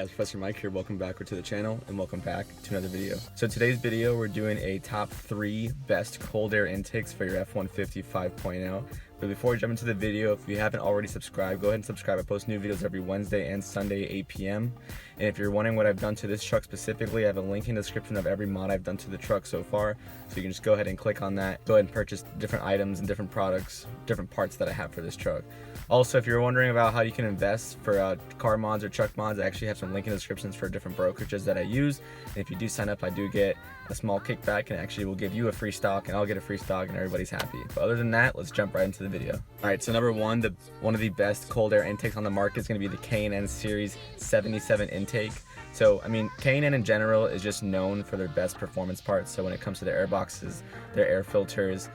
guys, Professor Mike here. Welcome back to the channel and welcome back to another video. So today's video, we're doing a top 3 best cold air intakes for your F-150 5.0. But before we jump into the video, if you haven't already subscribed, go ahead and subscribe. I post new videos every Wednesday and Sunday, 8 p.m. And if you're wondering what I've done to this truck specifically, I have a link in the description of every mod I've done to the truck so far. So you can just go ahead and click on that. Go ahead and purchase different items and different products, different parts that I have for this truck. Also, if you're wondering about how you can invest for car mods or truck mods, I actually have some link in the descriptions for different brokerages that I use. And if you do sign up, I do get a small kickback, and actually will give you a free stock and I'll get a free stock and everybody's happy. But other than that, let's jump right into the video. Alright, so number one, one of the best cold air intakes on the market is going to be the CAI Series 77 intake. So, I mean, CAI in general is just known for their best performance parts. So when it comes to their air boxes, their air filters,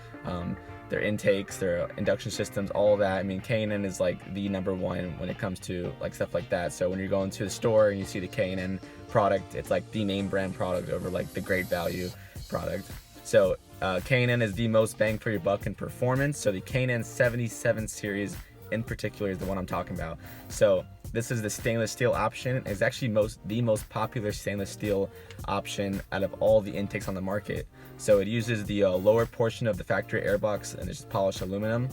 their intakes, their induction systems, all of that. I mean, CAI is like the number one when it comes to like stuff like that. So when you're going to the store and you see the CAI product, it's like the name brand product over like the great value product. So CAI is the most bang for your buck in performance. So the CAI 77 series in particular is the one I'm talking about. So this is the stainless steel option. It's actually the most popular stainless steel option out of all the intakes on the market. So it uses the lower portion of the factory airbox and it's just polished aluminum.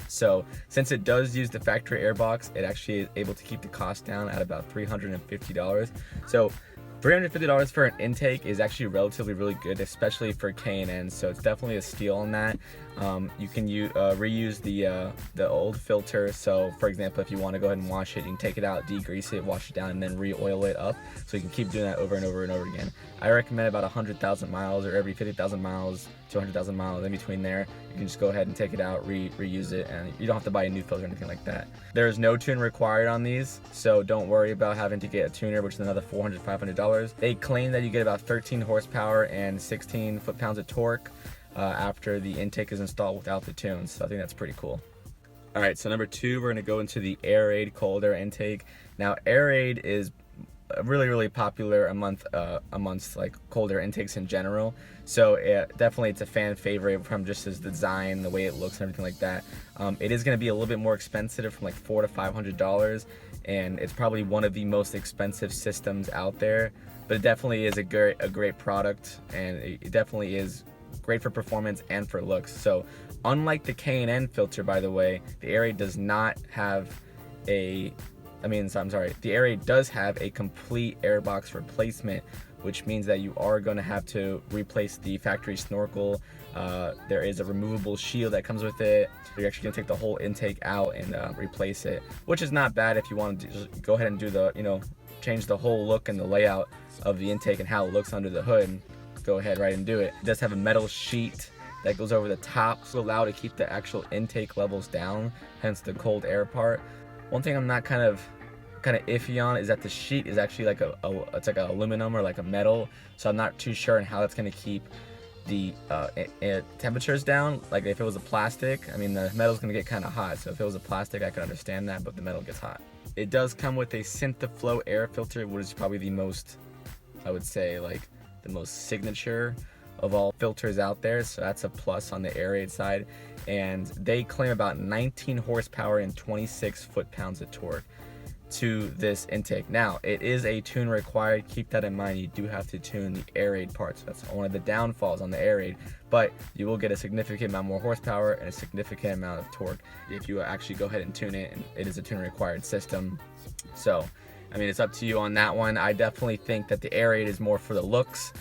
So since it does use the factory airbox, it actually is able to keep the cost down at about $350. So $350 for an intake is actually relatively really good, especially for CAI. So it's definitely a steal on that. You can reuse the old filter. So for example, if you want to go ahead and wash it, you can take it out, degrease it, wash it down, and then re-oil it up. So you can keep doing that over and over and over again. I recommend about 100,000 miles or every 50,000 miles to 100,000 miles, in between there. You can just go ahead and take it out, reuse it, and you don't have to buy a new filter or anything like that. There is no tune required on these, so don't worry about having to get a tuner, which is another $400, $500. They claim that you get about 13 horsepower and 16 foot-pounds of torque after the intake is installed without the tunes. So I think that's pretty cool. All right, so number 2, we're gonna go into the Airaid cold air intake. Now, Airaid is really popular amongst like cold air intakes in general. So definitely it's a fan favorite from just its design, the way it looks and everything like that. It is going to be a little bit more expensive, from like $400 to $500, and it's probably one of the most expensive systems out there, but it definitely is a great product, and it definitely is great for performance and for looks. So unlike the CAI filter, by the way, the Airaid does not have the Airaid does have a complete airbox replacement, which means that you are going to have to replace the factory snorkel. There is a removable shield that comes with it. You're actually going to take the whole intake out and replace it, which is not bad if you want to just go ahead and do the, change the whole look and the layout of the intake and how it looks under the hood. Go ahead right and do it. It does have a metal sheet that goes over the top to allow to keep the actual intake levels down, hence the cold air part. One thing I'm not kind of iffy on is that the sheet is actually like it's like an aluminum or like a metal, so I'm not too sure on how that's going to keep the temperatures down. Like if it was a plastic, I mean the metal's going to get kind of hot, so if it was a plastic I could understand that, but the metal gets hot. It does come with a Synthaflow air filter, which is probably the most, I would say, like the most signature of all filters out there, so that's a plus on the Airaid side. And they claim about 19 horsepower and 26 foot-pounds of torque to this intake. Now, it is a tune required. Keep that in mind. You do have to tune the Airaid parts. That's one of the downfalls on the Airaid, but you will get a significant amount more horsepower and a significant amount of torque if you actually go ahead and tune it, and it is a tune required system. So I mean, it's up to you on that one. I definitely think that the Airaid is more for the looks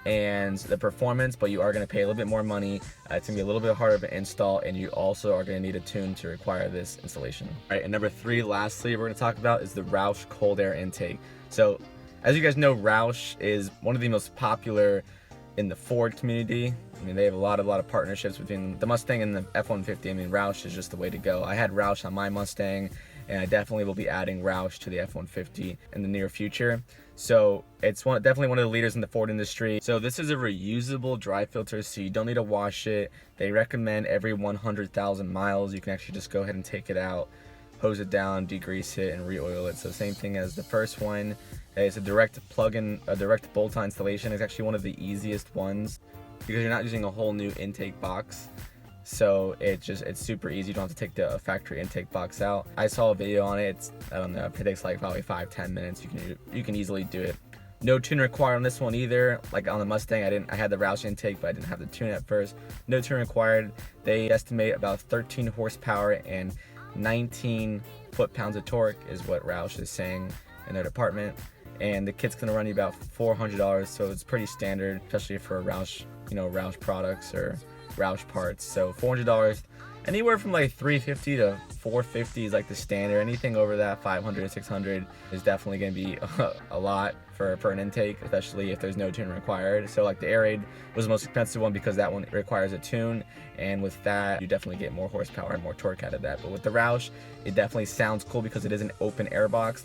and the performance, but you are going to pay a little bit more money. It's going to be a little bit harder to install, and you also are going to need a tune to require this installation. All right, and number 3, lastly, we're going to talk about is the Roush cold air intake. So as you guys know, Roush is one of the most popular in the Ford community. I mean, they have a lot of partnerships between the Mustang and the F-150. I mean, Roush is just the way to go. I had Roush on my Mustang, and I definitely will be adding Roush to the F-150 in the near future. So it's definitely one of the leaders in the Ford industry. So this is a reusable dry filter, so you don't need to wash it. They recommend every 100,000 miles. You can actually just go ahead and take it out, hose it down, degrease it, and re-oil it. So same thing as the first one. It's a direct plug-in, a direct bolt-on installation. It's actually one of the easiest ones because you're not using a whole new intake box. so it's super easy. You don't have to take the factory intake box out. I saw a video on it. I don't know, it takes like probably 5-10 minutes. You can easily do it. No tune required on this one either. Like on the Mustang, I had the Roush intake, but I didn't have the tune at first. No tune required. They estimate about 13 horsepower and 19 foot-pounds of torque is what Roush is saying in their department. And the kit's gonna run you about $400, so it's pretty standard, especially for Roush, Roush products or Roush parts. So $400, anywhere from like $350 to $450 is like the standard. Anything over that, $500, $600 is definitely gonna be a lot for an intake, especially if there's no tune required. So like the Airaid was the most expensive one because that one requires a tune, and with that you definitely get more horsepower and more torque out of that. But with the Roush, it definitely sounds cool because it is an open air box,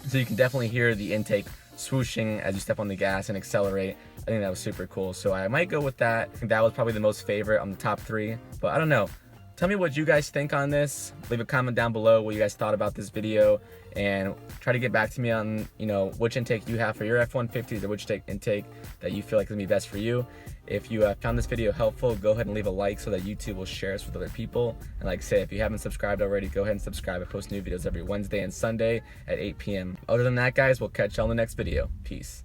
so you can definitely hear the intake swooshing as you step on the gas and accelerate. I think that was super cool, so I might go with that. I think that was probably the most favorite on the top 3, but I don't know. Tell me what you guys think on this. Leave a comment down below what you guys thought about this video, and try to get back to me on which intake you have for your F-150s or which intake that you feel like is gonna be best for you. If you found this video helpful, go ahead and leave a like so that YouTube will share us with other people. And like I say, if you haven't subscribed already, go ahead and subscribe. I post new videos every Wednesday and Sunday at 8 p.m. Other than that, guys, we'll catch you on the next video. Peace.